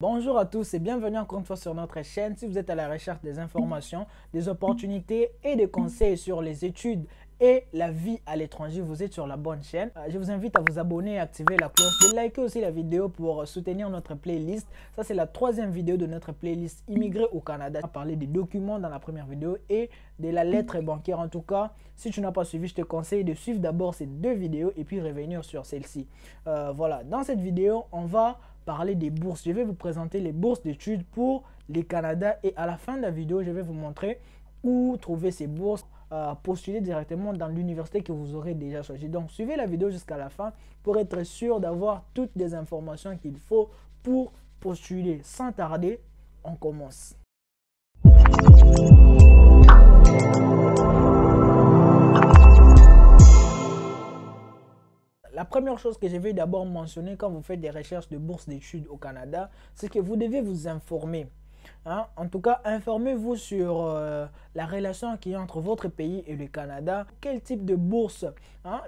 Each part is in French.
Bonjour à tous et bienvenue encore une fois sur notre chaîne. Si vous êtes à la recherche des informations, des opportunités et des conseils sur les études et la vie à l'étranger, vous êtes sur la bonne chaîne. Je vous invite à vous abonner et activer la cloche, de liker aussi la vidéo pour soutenir notre playlist. Ça, c'est la troisième vidéo de notre playlist Immigré au Canada. On va parler des documents dans la première vidéo et de la lettre bancaire. En tout cas, si tu n'as pas suivi, je te conseille de suivre d'abord ces deux vidéos et puis revenir sur celle-ci. Voilà, dans cette vidéo, on va parler des bourses. Je vais vous présenter les bourses d'études pour le Canada et à la fin de la vidéo, je vais vous montrer où trouver ces bourses, postuler directement dans l'université que vous aurez déjà choisi. Donc, suivez la vidéo jusqu'à la fin pour être sûr d'avoir toutes les informations qu'il faut pour postuler. Sans tarder, on commence. La première chose que je vais d'abord mentionner quand vous faites des recherches de bourses d'études au Canada, c'est que vous devez vous informer. En tout cas, informez-vous sur la relation qu'il y a entre votre pays et le Canada. Quel type de bourse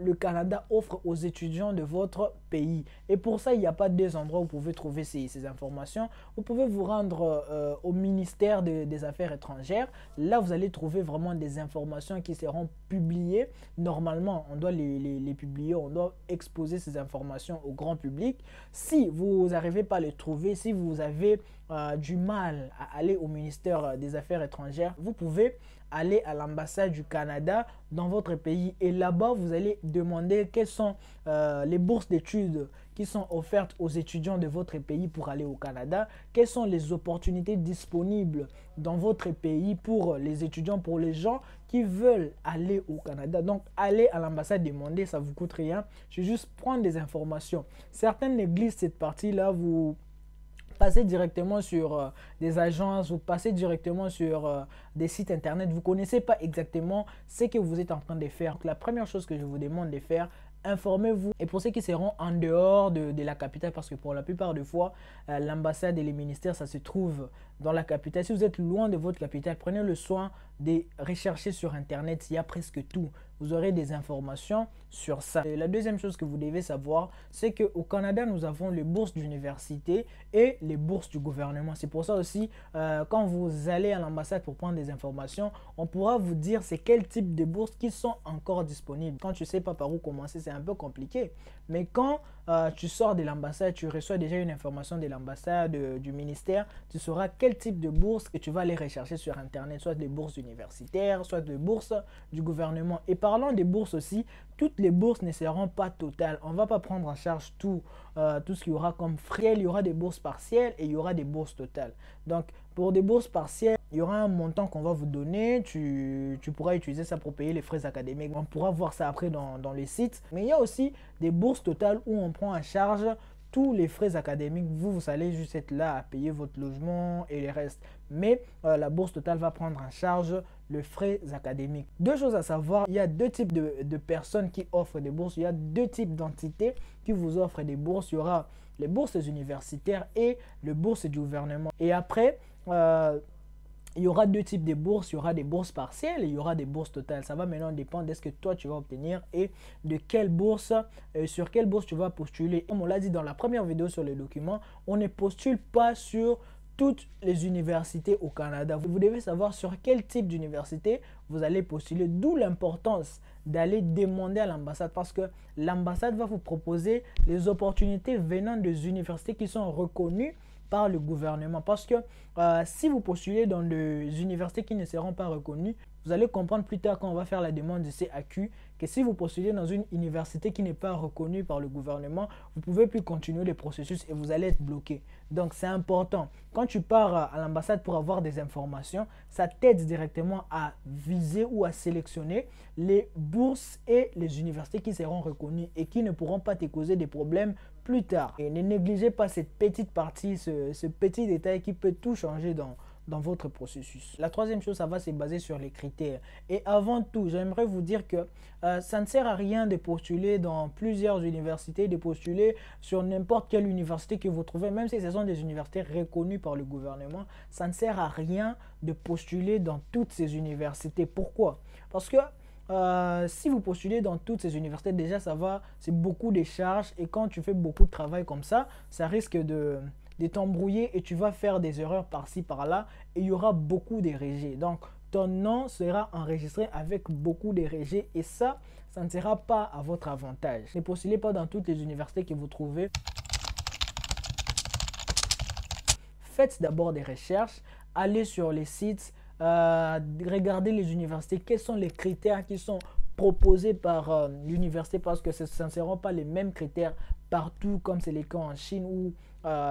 le Canada offre aux étudiants de votre pays. Et pour ça, il n'y a pas deux endroits où vous pouvez trouver ces informations. Vous pouvez vous rendre au ministère des Affaires étrangères. Là, vous allez trouver vraiment des informations qui seront publiées. Normalement, on doit les publier, on doit exposer ces informations au grand public. Si vous n'arrivez pas à les trouver, si vous avez du mal à aller au ministère des Affaires étrangères, vous pouvez aller à l'ambassade du Canada dans votre pays et là-bas vous allez demander quelles sont les bourses d'études qui sont offertes aux étudiants de votre pays pour aller au Canada, quelles sont les opportunités disponibles dans votre pays pour les étudiants, pour les gens qui veulent aller au Canada. Donc allez à l'ambassade demander, ça vous coûte rien, je vais juste prendre des informations. Certaines négligent cette partie-là, vous passez directement sur des agences, vous passez directement sur des sites internet, vous ne connaissez pas exactement ce que vous êtes en train de faire. Donc, la première chose que je vous demande de faire, informez-vous. Et pour ceux qui seront en dehors de la capitale, parce que pour la plupart des fois, l'ambassade et les ministères, ça se trouve dans la capitale. Si vous êtes loin de votre capitale, prenez le soin de rechercher sur internet, il y a presque tout. Vous aurez des informations sur ça. Et la deuxième chose que vous devez savoir, c'est qu'au Canada, nous avons les bourses d'université et les bourses du gouvernement. C'est pour ça aussi, quand vous allez à l'ambassade pour prendre des informations, on pourra vous dire c'est quel type de bourses qui sont encore disponibles. Quand tu ne sais pas par où commencer, c'est un peu compliqué. Mais quand tu sors de l'ambassade, tu reçois déjà une information de l'ambassade, du ministère, tu sauras quel type de bourse que tu vas aller rechercher sur internet, soit des bourses universitaires, soit des bourses du gouvernement. Et parlant des bourses aussi, toutes les bourses ne seront pas totales. On ne va pas prendre en charge tout ce qu'il y aura comme frais. Il y aura des bourses partielles et il y aura des bourses totales. Donc, pour des bourses partielles, il y aura un montant qu'on va vous donner. Tu pourras utiliser ça pour payer les frais académiques. On pourra voir ça après dans les sites. Mais il y a aussi des bourses totales où on prend en charge tous les frais académiques. Vous allez juste être là à payer votre logement et les restes. Mais la bourse totale va prendre en charge les frais académiques. Deux choses à savoir, il y a deux types de personnes qui offrent des bourses. Il y a deux types d'entités qui vous offrent des bourses. Il y aura les bourses universitaires et les bourses du gouvernement. Et après, il y aura deux types de bourses. Il y aura des bourses partielles et il y aura des bourses totales. Ça va maintenant dépendre de ce que toi tu vas obtenir et de quelle bourse, sur quelle bourse tu vas postuler. Comme on l'a dit dans la première vidéo sur les documents, on ne postule pas sur toutes les universités au Canada. Vous devez savoir sur quel type d'université vous allez postuler, d'où l'importance d'aller demander à l'ambassade parce que l'ambassade va vous proposer les opportunités venant des universités qui sont reconnues par le gouvernement. Parce que si vous postulez dans des universités qui ne seront pas reconnues, vous allez comprendre plus tard quand on va faire la demande de CAQ que si vous postulez dans une université qui n'est pas reconnue par le gouvernement, vous ne pouvez plus continuer le processus et vous allez être bloqué. Donc c'est important. Quand tu pars à l'ambassade pour avoir des informations, ça t'aide directement à viser ou à sélectionner les bourses et les universités qui seront reconnues et qui ne pourront pas te causer des problèmes plus tard. Et ne négligez pas cette petite partie, ce petit détail qui peut tout changer dans votre processus. La troisième chose, ça va se baser sur les critères. Et avant tout, j'aimerais vous dire que ça ne sert à rien de postuler dans plusieurs universités, de postuler sur n'importe quelle université que vous trouvez, même si ce sont des universités reconnues par le gouvernement, ça ne sert à rien de postuler dans toutes ces universités. Pourquoi? Parce que si vous postulez dans toutes ces universités, déjà c'est beaucoup de charges et quand tu fais beaucoup de travail comme ça risque de de t'embrouiller et tu vas faire des erreurs par-ci, par-là et il y aura beaucoup de rejets. Donc, ton nom sera enregistré avec beaucoup de rejets et ça ne sera pas à votre avantage. Ne postulez pas dans toutes les universités que vous trouvez. Faites d'abord des recherches, allez sur les sites, regardez les universités, quels sont les critères qui sont proposés par l'université parce que ce ne seront pas les mêmes critères partout comme c'est le cas en Chine où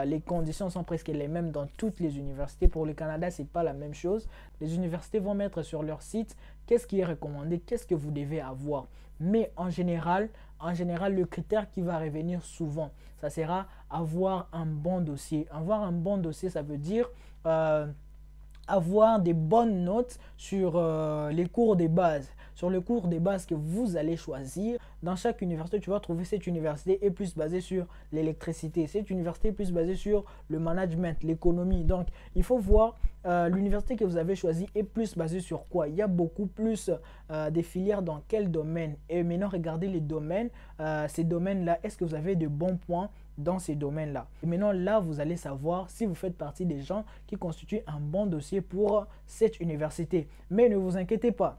les conditions sont presque les mêmes dans toutes les universités. Pour le Canada, ce n'est pas la même chose. Les universités vont mettre sur leur site qu'est-ce qui est recommandé, qu'est-ce que vous devez avoir. Mais en général, le critère qui va revenir souvent, ça sera avoir un bon dossier. Avoir un bon dossier, ça veut dire avoir des bonnes notes sur les cours de base. Sur le cours de base que vous allez choisir, dans chaque université, tu vas trouver cette université est plus basée sur l'électricité. Cette université est plus basée sur le management, l'économie. Donc, il faut voir l'université que vous avez choisie est plus basée sur quoi. Il y a beaucoup plus des filières dans quel domaine. Et maintenant, regardez les domaines. Ces domaines-là, est-ce que vous avez de bons points dans ces domaines-là? Et maintenant, là, vous allez savoir si vous faites partie des gens qui constituent un bon dossier pour cette université. Mais ne vous inquiétez pas.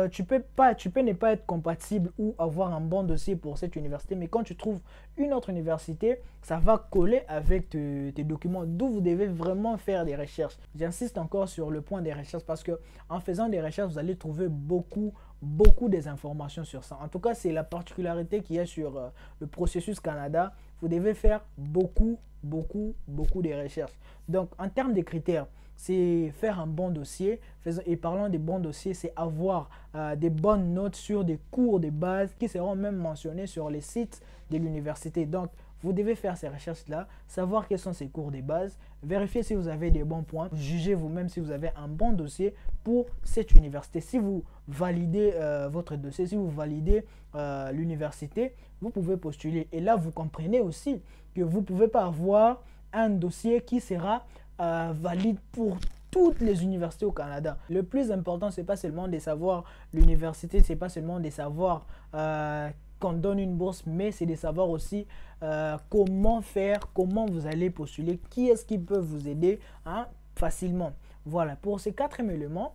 Tu peux ne pas être compatible ou avoir un bon dossier pour cette université, mais quand tu trouves une autre université, ça va coller avec tes documents, d'où vous devez vraiment faire des recherches. J'insiste encore sur le point des recherches parce que en faisant des recherches, vous allez trouver beaucoup des informations sur ça. En tout cas, c'est la particularité qu'il y a sur le processus Canada. Vous devez faire beaucoup de recherches. Donc, en termes de critères, c'est faire un bon dossier. Et parlant des bons dossiers, c'est avoir des bonnes notes sur des cours de base qui seront même mentionnés sur les sites de l'université. Donc, vous devez faire ces recherches-là, savoir quels sont ces cours de base, vérifier si vous avez des bons points, jugez vous-même si vous avez un bon dossier pour cette université. Si vous validez votre dossier, si vous validez l'université, vous pouvez postuler. Et là, vous comprenez aussi que vous ne pouvez pas avoir un dossier qui sera valide pour toutes les universités au Canada. Le plus important, ce n'est pas seulement de savoir l'université, ce n'est pas seulement de savoir qu'on donne une bourse, mais c'est de savoir aussi comment faire, comment vous allez postuler, qui est-ce qui peut vous aider facilement. Voilà, pour ces 4 éléments,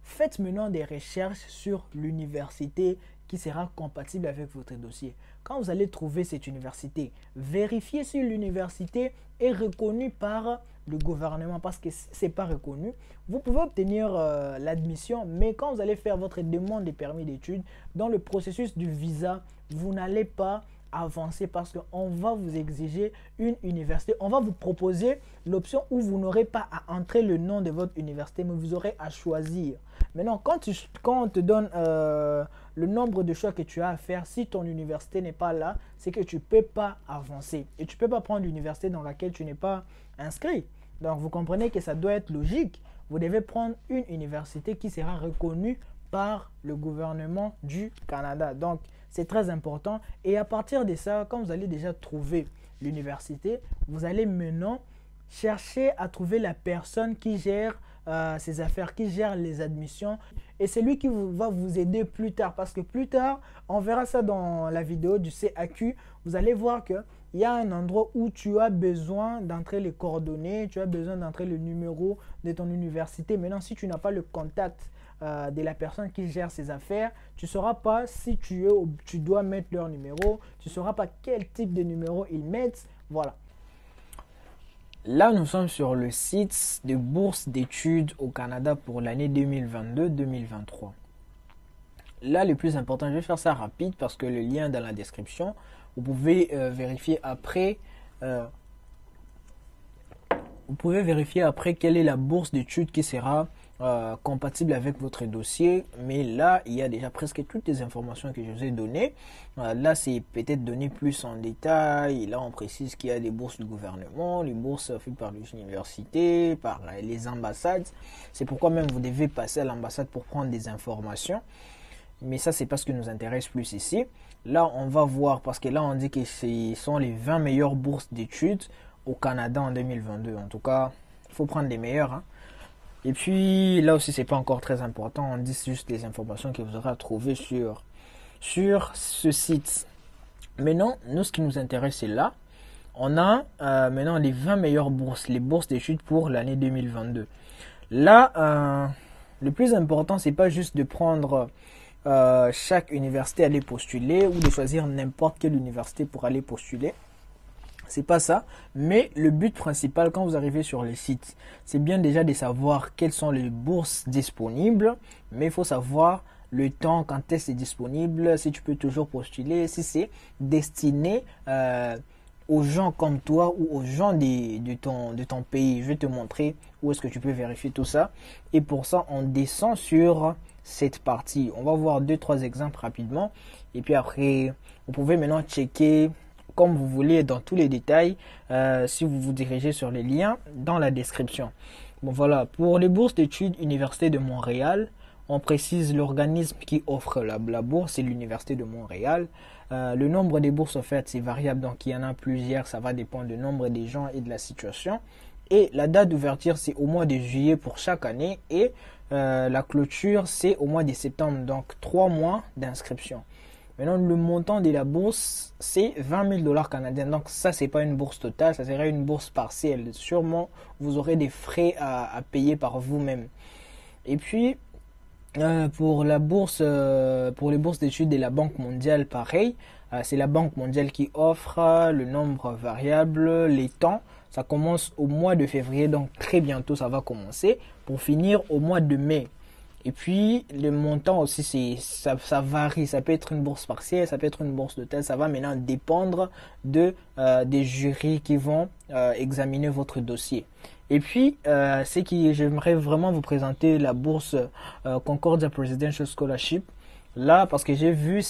faites maintenant des recherches sur l'université qui sera compatible avec votre dossier. Quand vous allez trouver cette université, vérifiez si l'université est reconnue par le gouvernement parce que si ce n'est pas reconnu, vous pouvez obtenir l'admission, mais quand vous allez faire votre demande de permis d'études, dans le processus du visa, vous n'allez pas avancer parce qu'on va vous exiger une université. On va vous proposer l'option où vous n'aurez pas à entrer le nom de votre université, mais vous aurez à choisir. Maintenant, quand on te donne le nombre de choix que tu as à faire, si ton université n'est pas là, c'est que tu ne peux pas avancer. Et tu ne peux pas prendre l'université dans laquelle tu n'es pas inscrit. Donc, vous comprenez que ça doit être logique. Vous devez prendre une université qui sera reconnue par le gouvernement du Canada. Donc, c'est très important. Et à partir de ça, quand vous allez déjà trouver l'université, vous allez maintenant chercher à trouver la personne qui gère ces affaires, qui gère les admissions. Et c'est lui qui va vous aider plus tard. Parce que plus tard, on verra ça dans la vidéo du CAQ. Vous allez voir qu'il y a un endroit où tu as besoin d'entrer les coordonnées, tu as besoin d'entrer le numéro de ton université. Maintenant, si tu n'as pas le contact de la personne qui gère ses affaires, tu ne sauras pas si tu dois mettre leur numéro, tu ne sauras pas quel type de numéro ils mettent. Voilà. Là, nous sommes sur le site de bourse d'études au Canada pour l'année 2022-2023. Là, le plus important, je vais faire ça rapide parce que le lien est dans la description. Vous pouvez vérifier après. Vous pouvez vérifier après quelle est la bourse d'études qui sera compatible avec votre dossier. Mais là, il y a déjà presque toutes les informations que je vous ai données. Là, c'est peut-être donné plus en détail. Là, on précise qu'il y a des bourses du gouvernement, les bourses faites par les universités, par les ambassades. C'est pourquoi même vous devez passer à l'ambassade pour prendre des informations. Mais ça, c'est pas ce qui nous intéresse plus ici. Là, on va voir, parce que là, on dit que ce sont les 20 meilleures bourses d'études au Canada en 2022. En tout cas, il faut prendre les meilleures. Et puis, là aussi, c'est pas encore très important. On dit juste les informations que vous aurez à trouver sur ce site. Maintenant, nous, ce qui nous intéresse, c'est là. on a maintenant les 20 meilleures bourses, les bourses d'études pour l'année 2022. Là, le plus important, c'est pas juste de prendre chaque université à aller postuler ou de choisir n'importe quelle université pour aller postuler. C'est pas ça, mais le but principal quand vous arrivez sur les sites, c'est bien déjà de savoir quelles sont les bourses disponibles, mais il faut savoir le temps, quand est-ce disponible, si tu peux toujours postuler, si c'est destiné aux gens comme toi ou aux gens de ton pays. Je vais te montrer où est-ce que tu peux vérifier tout ça. Et pour ça, on descend sur cette partie. On va voir 2-3 exemples rapidement. Et puis après, vous pouvez maintenant checker comme vous voulez dans tous les détails si vous vous dirigez sur les liens dans la description. Bon voilà, pour les bourses d'études Université de Montréal, on précise l'organisme qui offre la bourse, c'est l'Université de Montréal. Le nombre des bourses offertes, c'est variable, donc il y en a plusieurs, ça va dépendre du nombre des gens et de la situation. Et la date d'ouverture, c'est au mois de juillet pour chaque année. Et la clôture, c'est au mois de septembre, donc 3 mois d'inscription. Maintenant, le montant de la bourse, c'est 20 000 $ canadiens. Donc ça, c'est pas une bourse totale, ça serait une bourse partielle. Sûrement, vous aurez des frais à payer par vous-même. Et puis, pour les bourses d'études de la Banque mondiale, pareil, c'est la Banque mondiale qui offre le nombre variable, les temps. Ça commence au mois de février, donc très bientôt ça va commencer, pour finir au mois de mai. Et puis le montant aussi, ça varie, ça peut être une bourse partielle, ça peut être une bourse totale, ça va maintenant dépendre des jurys qui vont examiner votre dossier. Et puis, j'aimerais vraiment vous présenter la bourse Concordia Presidential Scholarship. Là, parce que j'ai vu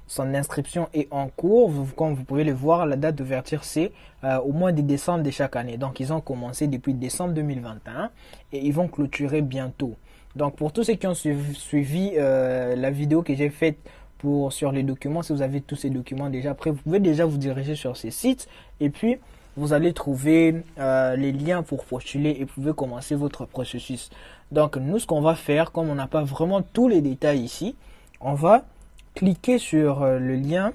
son inscription est en cours. Comme vous pouvez le voir, la date d'ouverture, c'est au mois de décembre de chaque année. Donc, ils ont commencé depuis décembre 2021 et ils vont clôturer bientôt. Donc, pour tous ceux qui ont suivi la vidéo que j'ai faite sur les documents, si vous avez tous ces documents déjà après, vous pouvez déjà vous diriger sur ces sites et puis vous allez trouver les liens pour postuler et vous pouvez commencer votre processus. Donc nous, ce qu'on va faire, comme on n'a pas vraiment tous les détails ici, on va cliquer sur le lien,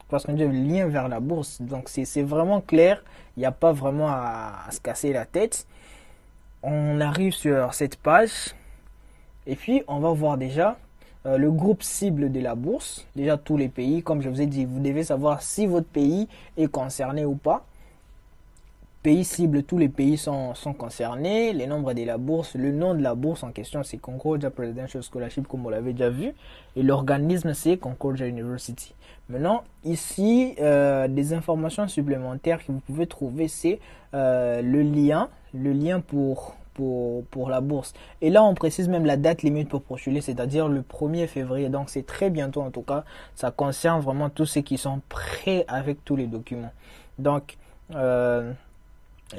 parce qu'on dit le lien vers la bourse. Donc c'est vraiment clair, il n'y a pas vraiment à se casser la tête. On arrive sur cette page et puis on va voir déjà le groupe cible de la bourse. Déjà tous les pays, comme je vous ai dit, vous devez savoir si votre pays est concerné ou pas. Pays cible, tous les pays sont concernés, les nombres de la bourse, le nom de la bourse en question c'est Concordia Presidential Scholarship comme vous l'avez déjà vu et l'organisme c'est Concordia University. Maintenant ici des informations supplémentaires que vous pouvez trouver c'est le lien pour la bourse. Et là on précise même la date limite pour postuler, c'est-à-dire le 1er février, donc c'est très bientôt en tout cas, ça concerne vraiment tous ceux qui sont prêts avec tous les documents. Donc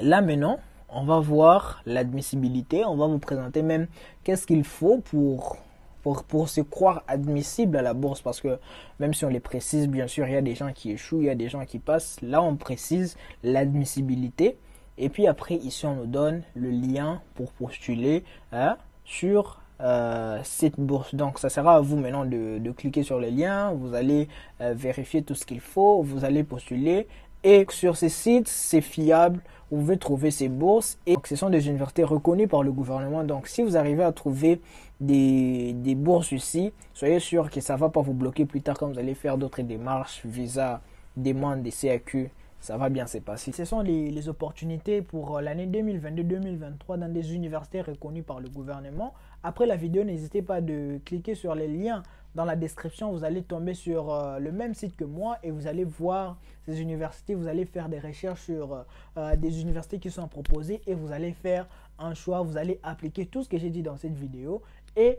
là maintenant, on va voir l'admissibilité, on va vous présenter même qu'est-ce qu'il faut pour se croire admissible à la bourse, parce que même si on les précise, bien sûr, il y a des gens qui échouent, il y a des gens qui passent. Là, on précise l'admissibilité et puis après, ici, on nous donne le lien pour postuler sur cette bourse. Donc, ça sera à vous maintenant de cliquer sur le lien, vous allez vérifier tout ce qu'il faut, vous allez postuler. Et sur ces sites, c'est fiable, vous pouvez trouver ces bourses et ce sont des universités reconnues par le gouvernement. Donc si vous arrivez à trouver des bourses ici, soyez sûr que ça ne va pas vous bloquer plus tard quand vous allez faire d'autres démarches, visa, demande des CAQ, ça va bien se passer. Ce sont les opportunités pour l'année 2022-2023 dans des universités reconnues par le gouvernement. Après la vidéo, n'hésitez pas de cliquer sur les liens dans la description. Vous allez tomber sur le même site que moi et vous allez voir ces universités. Vous allez faire des recherches sur des universités qui sont proposées et vous allez faire un choix. Vous allez appliquer tout ce que j'ai dit dans cette vidéo et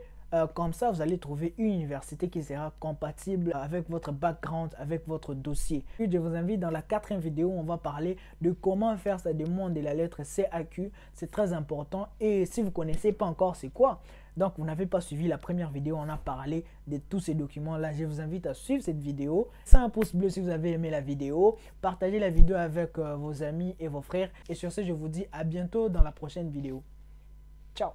comme ça, vous allez trouver une université qui sera compatible avec votre background, avec votre dossier. Puis je vous invite dans la 4e vidéo, on va parler de comment faire sa demande de la lettre CAQ. C'est très important et si vous ne connaissez pas encore c'est quoi, donc vous n'avez pas suivi la première vidéo, on a parlé de tous ces documents-là. Je vous invite à suivre cette vidéo. C'est un pouce bleu si vous avez aimé la vidéo. Partagez la vidéo avec vos amis et vos frères. Et sur ce, je vous dis à bientôt dans la prochaine vidéo. Ciao!